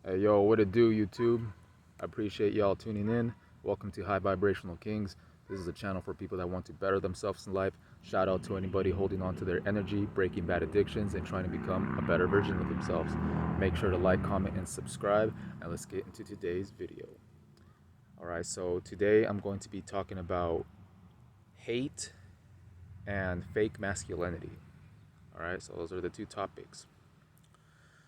Hey, yo, what it do, YouTube? I appreciate y'all tuning in. Welcome to High Vibrational Kings. This is a channel for people that want to better themselves in life. Shout out to anybody holding on to their energy, breaking bad addictions, and trying to become a better version of themselves. Make sure to like, comment, and subscribe. And let's get into today's video. All right, so today I'm going to be talking about hate and fake masculinity. All right, so those are the two topics.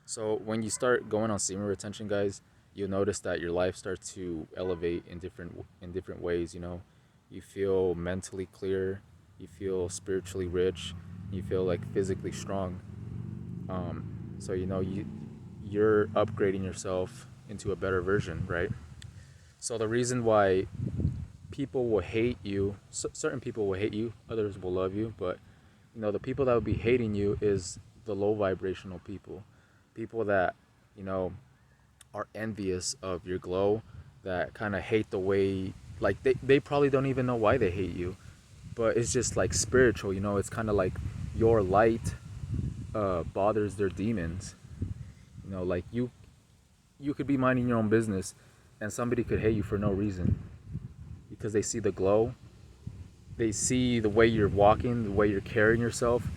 So when you start going on semen retention, guys, you'll notice that your life starts to elevate in different ways. You feel mentally clear, you feel spiritually rich, you feel like physically strong. So you're upgrading yourself into a better version, right? So the reason why people will hate you, certain people will hate you, others will love you, but the people that will be hating you is the low vibrational people that you know are envious of your glow, that kind of hate the way, like they probably don't even know why they hate you, but it's just like spiritual. It's kind of like your light bothers their demons. Like you could be minding your own business and somebody could hate you for no reason because they see the glow, they see the way you're walking, the way you're carrying yourself,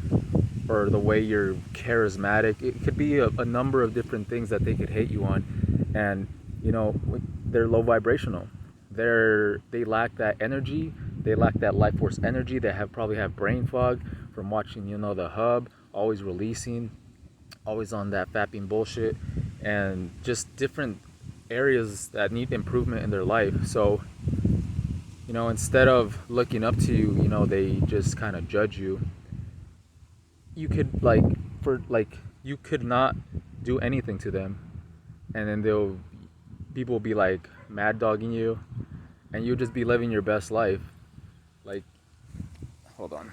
or the way you're charismatic. It could be a number of different things that they could hate you on. And they're low vibrational. They lack that energy, they lack that life force energy. They probably have brain fog from watching the hub, always releasing, always on that fapping bullshit, and just different areas that need improvement in their life. So instead of looking up to you, they just kind of judge you. You could you could not do anything to them, and then people will be like mad dogging you, and you'll just be living your best life. Like, hold on.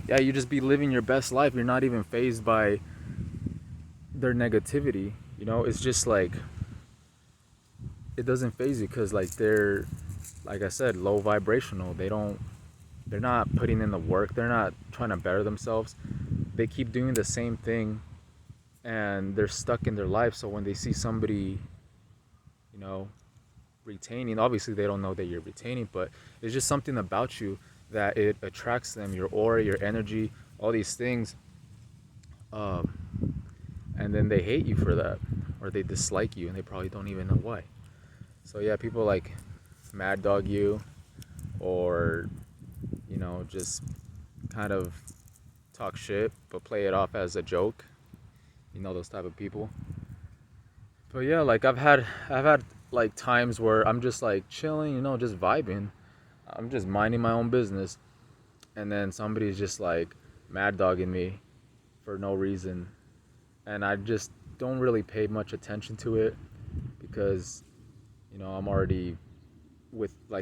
Yeah, you just be living your best life. You're not even fazed by their negativity. It's just like it doesn't faze you because like they're, like I said, low vibrational. They're not putting in the work. They're not trying to better themselves. They keep doing the same thing and they're stuck in their life. So when they see somebody, retaining, obviously they don't know that you're retaining, but it's just something about you that it attracts them, your aura, your energy, all these things. And then they hate you for that, or they dislike you and they probably don't even know why. So yeah, people like mad dog you, or just kind of talk shit but play it off as a joke. Those type of people. But yeah, like I've had like times where I'm just like chilling, just vibing. I'm just minding my own business, and then somebody's just like mad dogging me for no reason, and I just don't really pay much attention to it because I'm already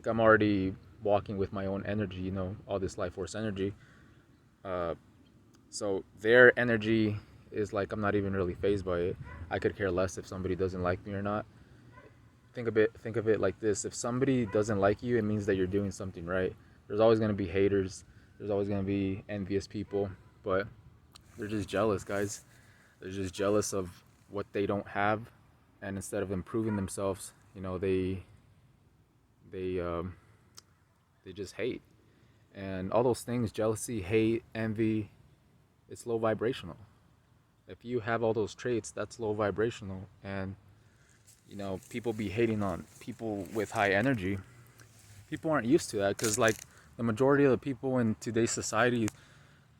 I'm already walking with my own energy, all this life force energy. So their energy is like I'm not even really fazed by it. I could care less if somebody doesn't like me or not. Think of it like this: if somebody doesn't like you, it means that you're doing something right. There's always going to be haters, there's always going to be envious people, but they're just jealous, guys. They're just jealous of what they don't have, and instead of improving themselves, they they just hate. And all those things, jealousy, hate, envy, it's low vibrational. If you have all those traits, that's low vibrational. And people be hating on people with high energy. People aren't used to that because like the majority of the people in today's society,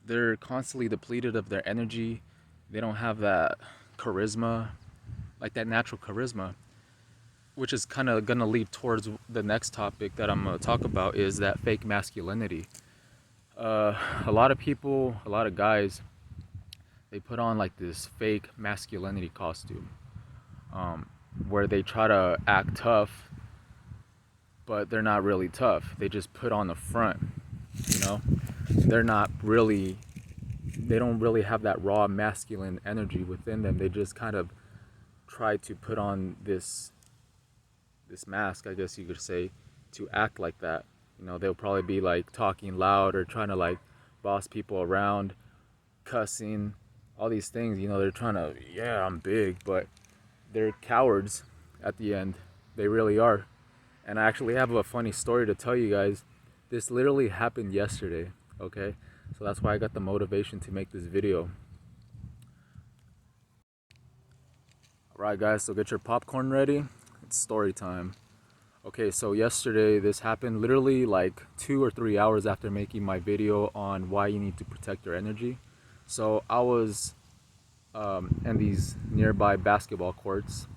they're constantly depleted of their energy. They don't have that charisma, like that natural charisma, which is kind of gonna lead towards the next topic that I'm gonna talk about, is that fake masculinity. A lot of people, a lot of guys, they put on like this fake masculinity costume, where they try to act tough, but they're not really tough. They just put on the front, you know? They're not really, they don't really have that raw masculine energy within them. They just kind of try to put on this mask, I guess you could say, to act like that. They'll probably be like talking loud or trying to like boss people around, cussing, all these things. They're trying to, yeah, I'm big, but they're cowards at the end. They really are. And I actually have a funny story to tell you guys. This literally happened yesterday, okay? So that's why I got the motivation to make this video. Alright guys, so get your popcorn ready. It's story time. Okay, so yesterday this happened literally like 2 or 3 hours after making my video on why you need to protect your energy. So I was in these nearby basketball courts,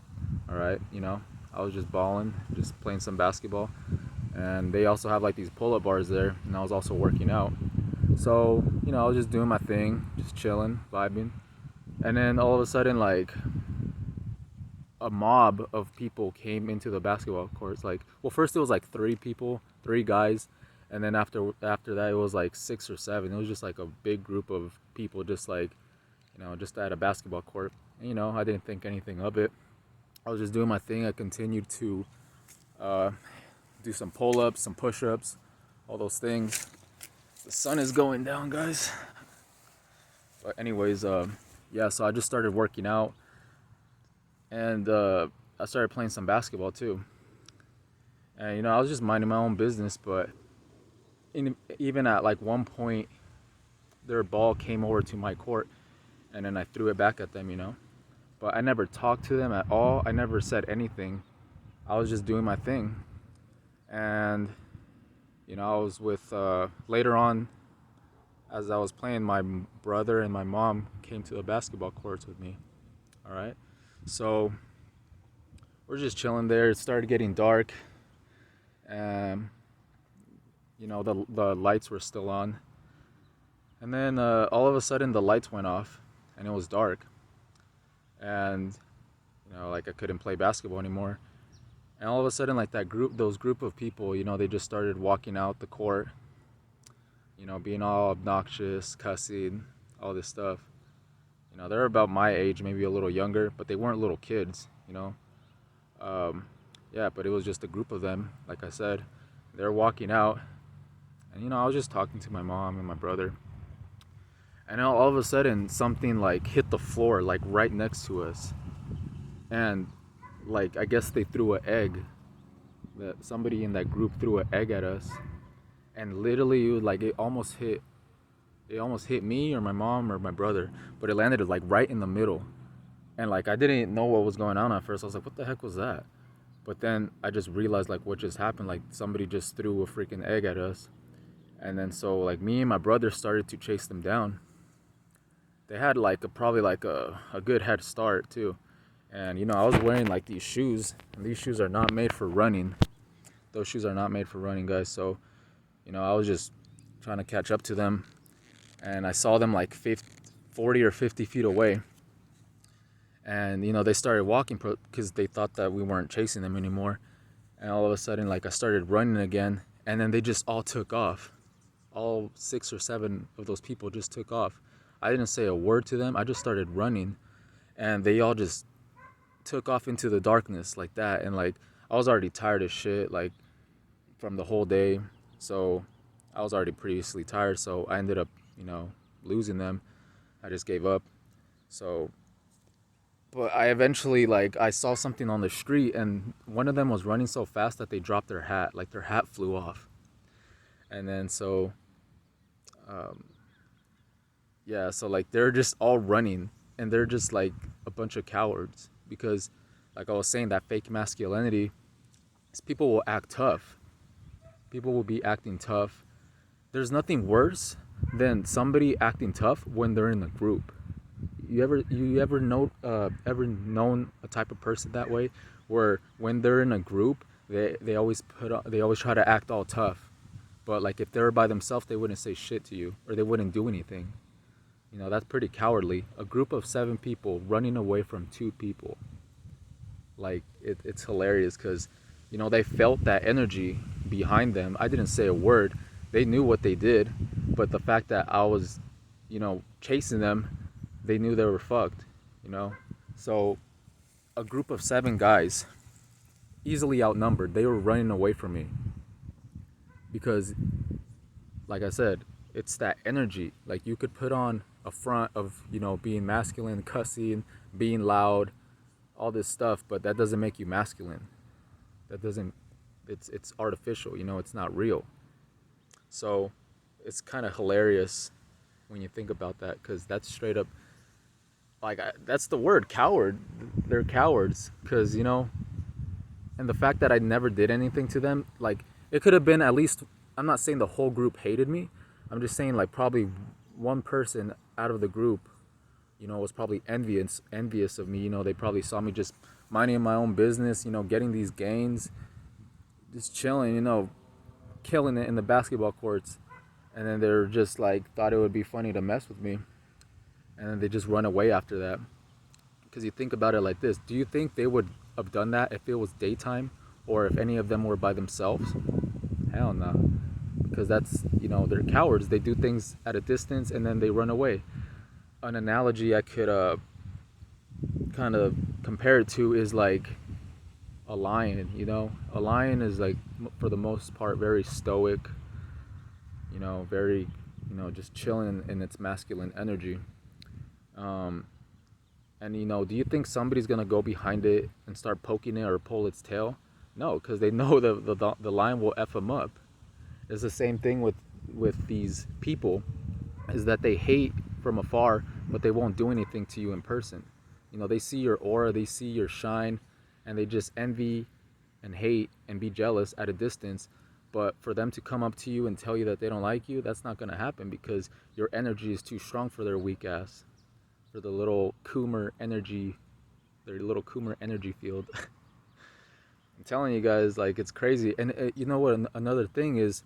alright, I was just balling, just playing some basketball. And they also have like these pull-up bars there, and I was also working out. So, I was just doing my thing, just chilling, vibing. And then all of a sudden, like, a mob of people came into the basketball courts. Like, well, first it was like 3 guys, and then after that it was like 6 or 7. It was just like a big group of people, just like, just at a basketball court. And, I didn't think anything of it. I was just doing my thing. I continued to do some pull-ups, some push-ups, all those things. The sun is going down, guys. But anyways, yeah, so I just started working out, and I started playing some basketball too. And I was just minding my own business, but even at like one point, their ball came over to my court, and then I threw it back at them. But I never talked to them at all. I never said anything. I was just doing my thing. And I was with later on, as I was playing, my brother and my mom came to the basketball courts with me. All right, so we're just chilling there. It started getting dark, and the lights were still on. And then all of a sudden the lights went off, and it was dark. And like I couldn't play basketball anymore. And all of a sudden, like those group of people, they just started walking out the court, being all obnoxious, cussing, all this stuff. They're about my age, maybe a little younger, but they weren't little kids, Yeah, but it was just a group of them, like I said. They're walking out, and I was just talking to my mom and my brother. And all of a sudden, something like hit the floor, like right next to us. And like, I guess they threw an egg. That somebody in that group threw an egg at us, and literally it almost hit me or my mom or my brother, but it landed like right in the middle. And like, I didn't know what was going on at first. I was like, what the heck was that? But then I just realized like what just happened. Like, somebody just threw a freaking egg at us. And then so like me and my brother started to chase them down. They had like probably like a good head start too. And I was wearing like these shoes, and these shoes are not made for running. Those shoes are not made for running, guys. So I was just trying to catch up to them, and I saw them like 40 or 50 feet away. And they started walking because they thought that we weren't chasing them anymore. And all of a sudden, like, I started running again, and then they just all took off. All 6 or 7 of those people just took off. I didn't say a word to them. I just started running, and they all just took off into the darkness like that. And like, I was already tired as shit, like, from the whole day. So I was already previously tired, so I ended up losing them. I just gave up. So, but I eventually, like, I saw something on the street, and one of them was running so fast that they dropped their hat. Like, their hat flew off. And then so yeah, so like, they're just all running, and they're just like a bunch of cowards, because like I was saying, that fake masculinity is people will act tough. People will be acting tough. There's nothing worse than somebody acting tough when they're in a group. You ever known a type of person that way, where when they're in a group, they always try to act all tough, but like if they were by themselves, they wouldn't say shit to you, or they wouldn't do anything. That's pretty cowardly. A group of 7 people running away from 2 people. Like, it's hilarious, because they felt that energy behind them. I didn't say a word. They knew what they did, but the fact that I was chasing them, they knew they were fucked. So a group of 7 guys, easily outnumbered, they were running away from me, because like I said, it's that energy. Like, you could put on a front of being masculine, cussing, being loud, all this stuff, but that doesn't make you masculine. That doesn't. It's artificial. You know, it's not real. So it's kind of hilarious when you think about that, because that's straight up like that's the word, coward. They're cowards, because you know, and the fact that I never did anything to them, like it could have been at least. I'm not saying the whole group hated me. I'm just saying like probably one person out of the group, you know, was probably envious of me. You know, they probably saw me just minding my own business, you know, getting these gains, just chilling, you know, killing it in the basketball courts. And then they're just like thought it would be funny to mess with me, and then they just run away after that. Because you think about it like this: do you think they would have done that if it was daytime, or if any of them were by themselves? Hell no. Because that's, you know, they're cowards. They do things at a distance and then they run away. An analogy I could kind of compare it to is like a lion. You know, a lion is like for the most part very stoic, you know, very, you know, just chilling in its masculine energy. And you know, do you think somebody's gonna go behind it and start poking it or pull its tail? No, because they know the lion will f them up. It's the same thing with these people, is that they hate from afar, but they won't do anything to you in person. You know, they see your aura, they see your shine, and they just envy and hate and be jealous at a distance. But for them to come up to you and tell you that they don't like you, that's not gonna happen, because your energy is too strong for their weak ass, for the little Coomer energy, their little Coomer energy field. I'm telling you guys, like, it's crazy. And you know what? Another thing is,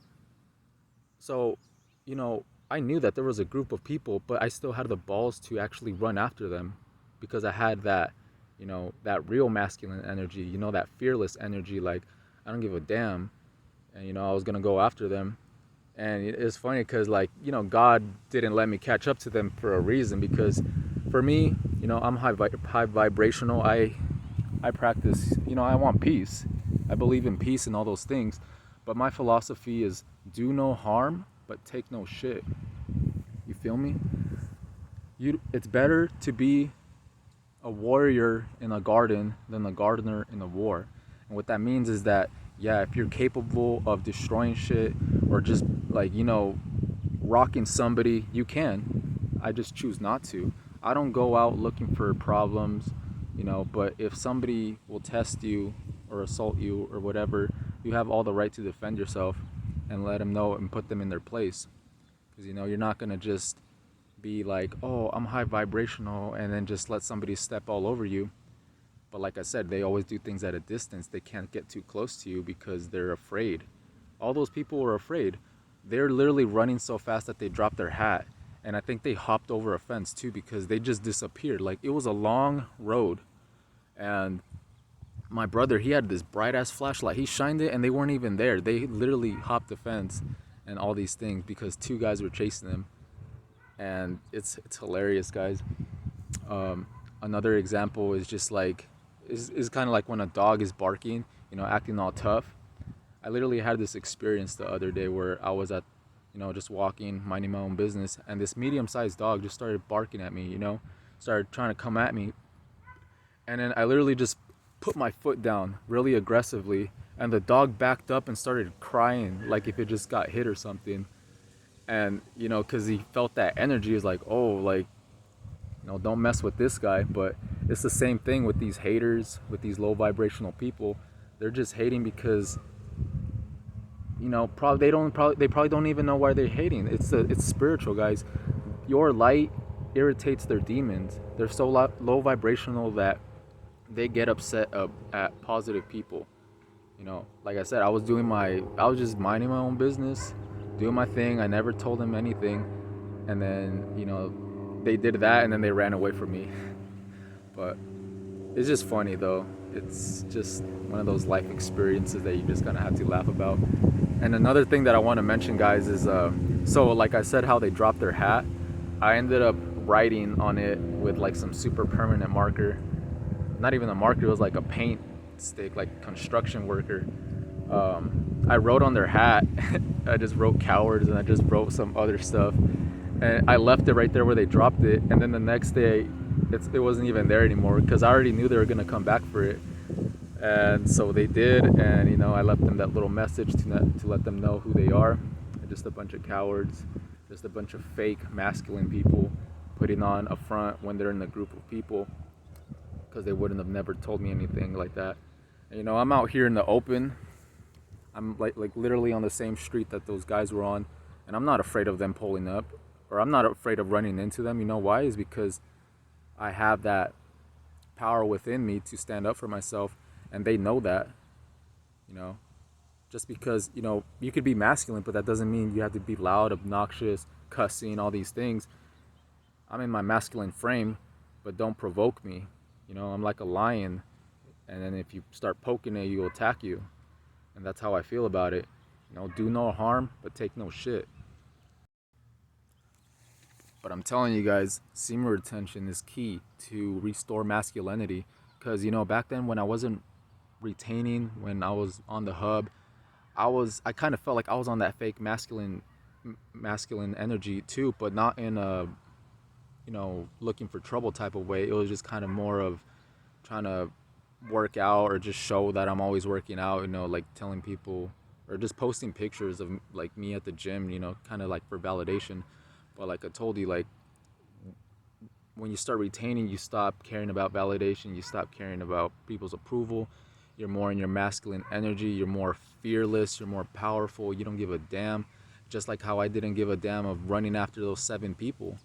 so, you know, I knew that there was a group of people, but I still had the balls to actually run after them, because I had that, you know, that real masculine energy, you know, that fearless energy. Like, I don't give a damn. And, you know, I was going to go after them. And it's funny because, like, you know, God didn't let me catch up to them for a reason, because for me, you know, I'm high vibrational. I practice, you know, I want peace. I believe in peace and all those things. But my philosophy is do no harm, but take no shit. You feel me? It's better to be a warrior in a garden than a gardener in a war. And what that means is that, yeah, if you're capable of destroying shit or just, like, you know, rocking somebody, you can. I just choose not to. I don't go out looking for problems, you know, but if somebody will test you or assault you or whatever, you have all the right to defend yourself and let them know and put them in their place. Because, you know, you're not going to just be like, oh, I'm high vibrational, and then just let somebody step all over you. But like I said, they always do things at a distance. They can't get too close to you because they're afraid. All those people were afraid. They're literally running so fast that they dropped their hat. And I think they hopped over a fence too, because they just disappeared. Like, it was a long road. And my brother, he had this bright ass flashlight. He shined it and they weren't even there. They literally hopped the fence and all these things because two guys were chasing them. And it's hilarious, guys. Another example is just like, is kind of like when a dog is barking, you know, acting all tough. I literally had this experience the other day where I was at, you know, just walking, minding my own business, and this medium-sized dog just started barking at me, you know, started trying to come at me. And then I literally just put my foot down really aggressively, and the dog backed up and started crying like if it just got hit or something. And, you know, because he felt that energy, is like, oh, like, you know, don't mess with this guy. But it's the same thing with these haters, with these low vibrational people. They're just hating because, you know, they probably don't even know why they're hating. It's spiritual, guys. Your light irritates their demons. They're so low vibrational that they get upset at positive people. You know, like I said, I was just minding my own business, doing my thing. I never told them anything. And then, you know, they did that and then they ran away from me. But it's just funny though. It's just one of those life experiences that you just kind of have to laugh about. And another thing that I want to mention, guys, is so like I said, how they dropped their hat. I ended up writing on it with like some super permanent marker. Not even a marker, it was like a paint stick, like construction worker. I wrote on their hat. I just wrote cowards, and I just wrote some other stuff, and I left it right there where they dropped it. And then the next day it wasn't even there anymore because I already knew they were gonna come back for it. And so they did, and I left them that little message to let them know who they are. They're just a bunch of cowards, just a bunch of fake masculine people putting on a front when they're in a group of people, because they wouldn't have never told me anything like that. And, I'm out here in the open. I'm like literally on the same street that those guys were on, and I'm not afraid of them pulling up, or I'm not afraid of running into them. You know why? Is because I have that power within me to stand up for myself, and they know that. you know just because you could be masculine, but that doesn't mean you have to be loud, obnoxious, cussing, all these things. I'm in my masculine frame, but don't provoke me. I'm like a lion, and then if you start poking it, you'll attack you. And that's how I feel about it. Do no harm, but take no shit. But I'm telling you guys, semen retention is key to restore masculinity. Because back then when I wasn't retaining, when I was on the hub, I kind of felt like I was on that fake masculine energy too, but not in a looking for trouble type of way. It was just kind of more of trying to work out, or just show that I'm always working out, like telling people, or just posting pictures of like me at the gym, kind of like for validation. But like I told you, like when you start retaining, you stop caring about validation, you stop caring about people's approval. You're more in your masculine energy, you're more fearless, you're more powerful, you don't give a damn. Just like how I didn't give a damn of running after those 7 people.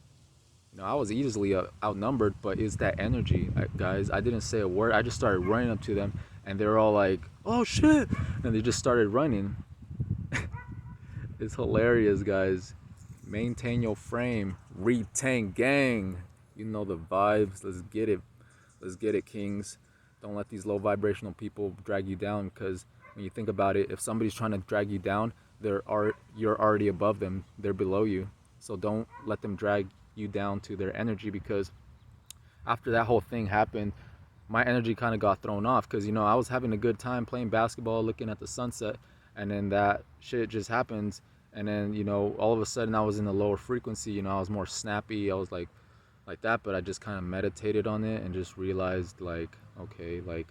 I was easily outnumbered, but it's that energy, guys. I didn't say a word. I just started running up to them, and they're all like, "Oh shit!" And they just started running. It's hilarious, guys. Maintain your frame. Retain, gang. You know the vibes. Let's get it. Let's get it, kings. Don't let these low vibrational people drag you down, because when you think about it, if somebody's trying to drag you down, you're already above them. They're below you. So don't let them drag you down to their energy, because after that whole thing happened, my energy kind of got thrown off, because I was having a good time playing basketball, looking at the sunset, and then that shit just happens. And then all of a sudden I was in a lower frequency. I was more snappy. I was like that. But I just kind of meditated on it and just realized, like, okay, like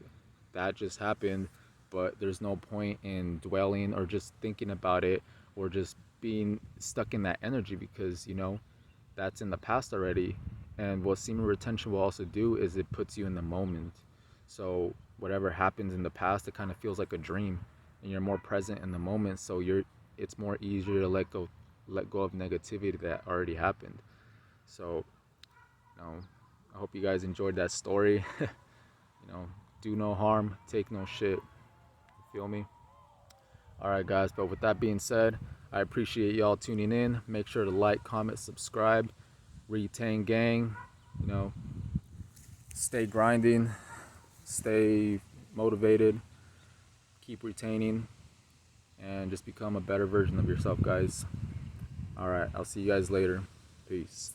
that just happened, but there's no point in dwelling or just thinking about it, or just being stuck in that energy, because that's in the past already. And what semen retention will also do is it puts you in the moment. So whatever happens in the past, it kind of feels like a dream, and you're more present in the moment. So it's more easier to let go of negativity that already happened. So I hope you guys enjoyed that story. Do no harm, take no shit. You feel me? All right, guys. But with that being said, I appreciate y'all tuning in. Make sure to like, comment, subscribe. Retain, gang. Stay grinding, stay motivated, keep retaining, and just become a better version of yourself, guys. All right, I'll see you guys later. Peace.